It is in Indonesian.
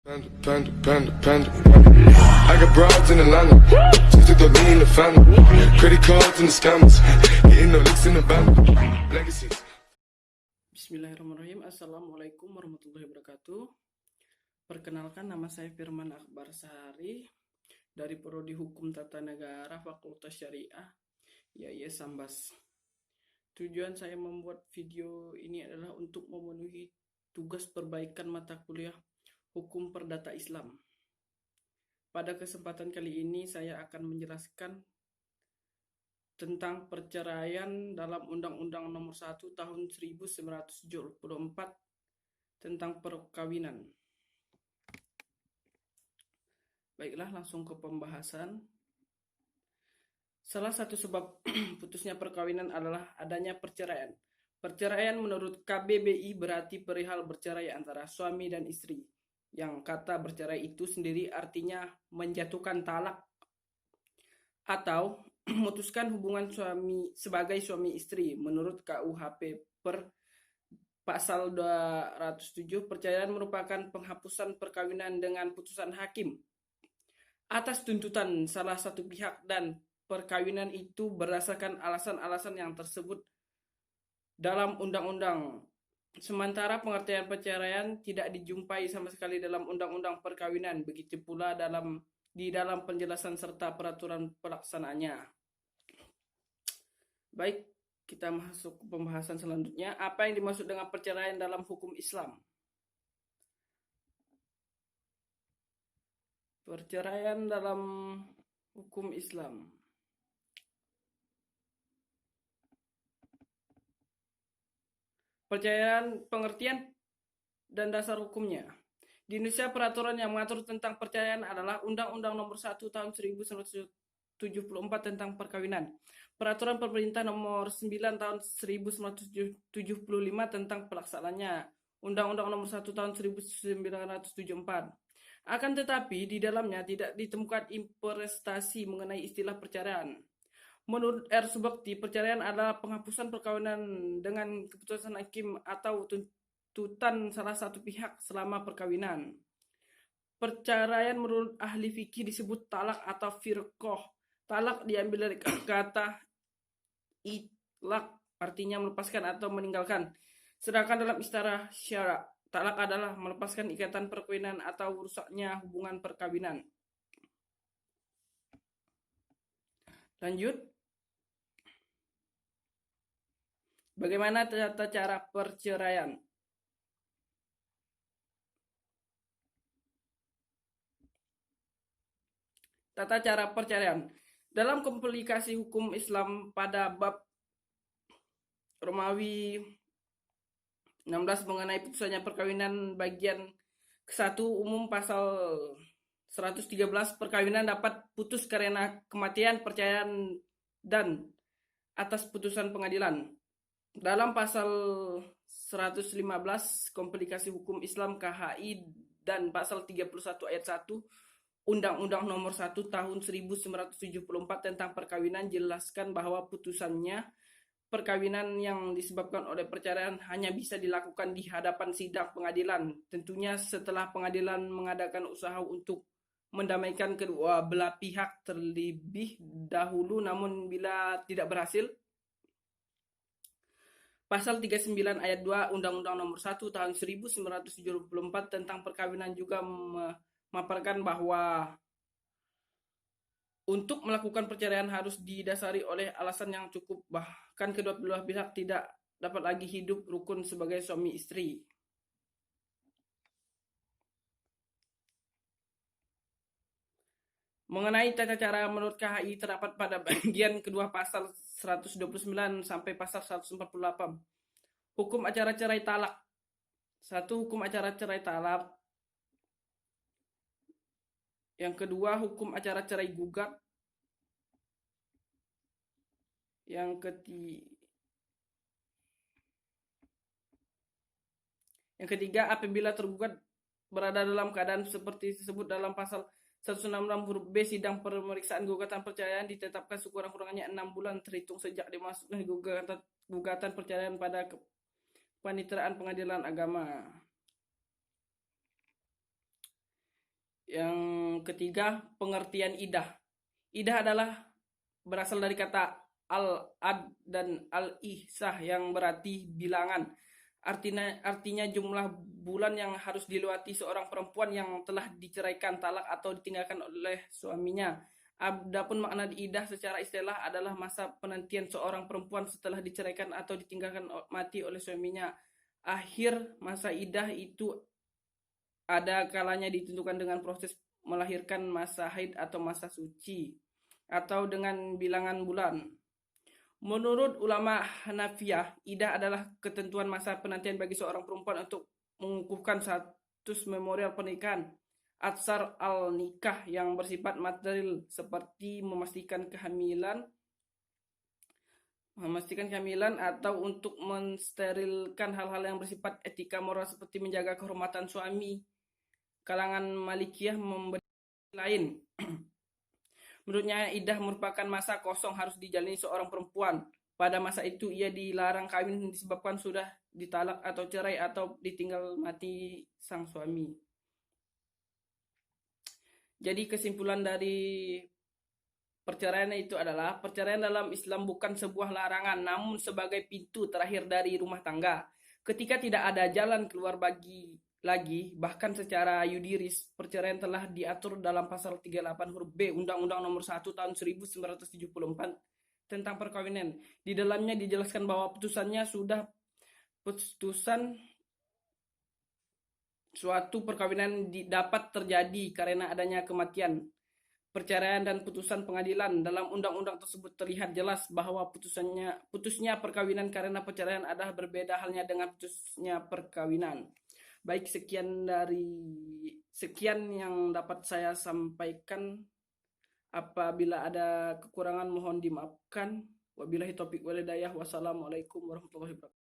Panda. I got broads in Atlanta, just to throw me in the family. Credit cards and the scammers, getting no licks in the band. Legacies. Bismillahirrahmanirrahim. Assalamualaikum warahmatullahi wabarakatuh. Perkenalkan, nama saya Firman Akbar Sahari dari Prodi Hukum Tata Negara Fakultas Syariah YAIS Sambas. Tujuan saya membuat video ini adalah untuk memenuhi tugas perbaikan mata kuliah Hukum Perdata Islam. Pada kesempatan kali ini saya akan menjelaskan tentang perceraian dalam Undang-Undang Nomor 1 Tahun 1974 tentang perkawinan. Baiklah, langsung ke pembahasan. Salah satu sebab putusnya perkawinan adalah adanya perceraian. Perceraian menurut KBBI berarti perihal bercerai antara suami dan istri. Yang kata bercerai itu sendiri artinya menjatuhkan talak atau memutuskan hubungan suami sebagai suami istri. Menurut KUHP per pasal 207, perceraian merupakan penghapusan perkawinan dengan putusan hakim atas tuntutan salah satu pihak, dan perkawinan itu berdasarkan alasan-alasan yang tersebut dalam undang-undang. Sementara pengertian perceraian tidak dijumpai sama sekali dalam Undang-Undang Perkawinan, begitu pula di dalam penjelasan serta peraturan pelaksanaannya. Baik, kita masuk ke pembahasan selanjutnya. Apa yang dimaksud dengan perceraian dalam hukum Islam? Perceraian dalam hukum Islam. Perceraian, pengertian dan dasar hukumnya. Di Indonesia, peraturan yang mengatur tentang perceraian adalah Undang-Undang Nomor 1 Tahun 1974 tentang perkawinan, Peraturan Pemerintah Nomor 9 Tahun 1975 tentang pelaksanaannya, Undang-Undang Nomor 1 Tahun 1974. Akan tetapi, di dalamnya tidak ditemukan interpretasi mengenai istilah perceraian. Menurut R. Subakti, perceraian adalah penghapusan perkawinan dengan keputusan hakim atau tuntutan salah satu pihak selama perkawinan. Perceraian menurut ahli fikih disebut talak atau firqah. Talak diambil dari kata itlaq, artinya melepaskan atau meninggalkan. Sedangkan dalam istilah syara, talak adalah melepaskan ikatan perkawinan atau rusaknya hubungan perkawinan. Lanjut. Bagaimana tata cara perceraian? Tata cara perceraian. Dalam komplikasi hukum Islam pada bab Romawi 16 mengenai putusannya perkawinan bagian ke-1 umum pasal 113, perkawinan dapat putus karena kematian, perceraian, dan atas putusan pengadilan. Dalam pasal 115 komplikasi hukum Islam KHI dan pasal 31 ayat 1 Undang-Undang Nomor 1 Tahun 1974 tentang perkawinan jelaskan bahwa putusannya perkawinan yang disebabkan oleh perceraian hanya bisa dilakukan di hadapan sidang pengadilan, tentunya setelah pengadilan mengadakan usaha untuk mendamaikan kedua belah pihak terlebih dahulu. Namun bila tidak berhasil, Pasal 39 ayat 2 Undang-Undang Nomor 1 Tahun 1974 tentang perkawinan juga memaparkan bahwa untuk melakukan perceraian harus didasari oleh alasan yang cukup, bahkan kedua belah pihak tidak dapat lagi hidup rukun sebagai suami istri. Mengenai tata cara menurut KHI terdapat pada bagian kedua pasal 129 sampai pasal 148. Hukum acara cerai talak. 1. Hukum acara cerai talak. Yang kedua, hukum acara cerai gugat. Yang ketiga, apabila tergugat berada dalam keadaan seperti disebut dalam pasal 166 huruf B, sidang pemeriksaan gugatan perceraian ditetapkan sekurang-kurangnya 6 bulan terhitung sejak dimasukkan gugatan perceraian pada Paniteraan Pengadilan Agama. Yang ketiga, pengertian idah. Idah adalah berasal dari kata al-ad dan al-ihsah yang berarti bilangan. Artinya jumlah bulan yang harus dilewati seorang perempuan yang telah diceraikan, talak atau ditinggalkan oleh suaminya. Adapun makna idah secara istilah adalah masa penantian seorang perempuan setelah diceraikan atau ditinggalkan mati oleh suaminya. Akhir masa idah itu ada kalanya ditentukan dengan proses melahirkan, masa haid atau masa suci, atau dengan bilangan bulan. Menurut ulama Hanafiyah, idah adalah ketentuan masa penantian bagi seorang perempuan untuk mengukuhkan status memorial pernikahan, atsar al-nikah yang bersifat material seperti memastikan kehamilan atau untuk mensterilkan hal-hal yang bersifat etika moral seperti menjaga kehormatan suami. Kalangan Malikiyah memberi lain. Menurutnya idah merupakan masa kosong harus dijalani seorang perempuan. Pada masa itu ia dilarang kawin disebabkan sudah ditalak atau cerai atau ditinggal mati sang suami. Jadi kesimpulan dari perceraian itu adalah perceraian dalam Islam bukan sebuah larangan, namun sebagai pintu terakhir dari rumah tangga. Ketika tidak ada jalan keluar bahkan secara yuridis, perceraian telah diatur dalam pasal 38 huruf B Undang-Undang Nomor 1 Tahun 1974 tentang perkawinan. Di dalamnya dijelaskan bahwa putusan suatu perkawinan dapat terjadi karena adanya kematian. Perceraian dan putusan pengadilan. Dalam undang-undang tersebut terlihat jelas bahwa putusnya perkawinan karena perceraian adalah berbeda halnya dengan putusnya perkawinan. Baik, sekian yang dapat saya sampaikan. Apabila ada kekurangan mohon dimaafkan. Wabillahi taufiq wal hidayah. Wassalamualaikum warahmatullahi wabarakatuh.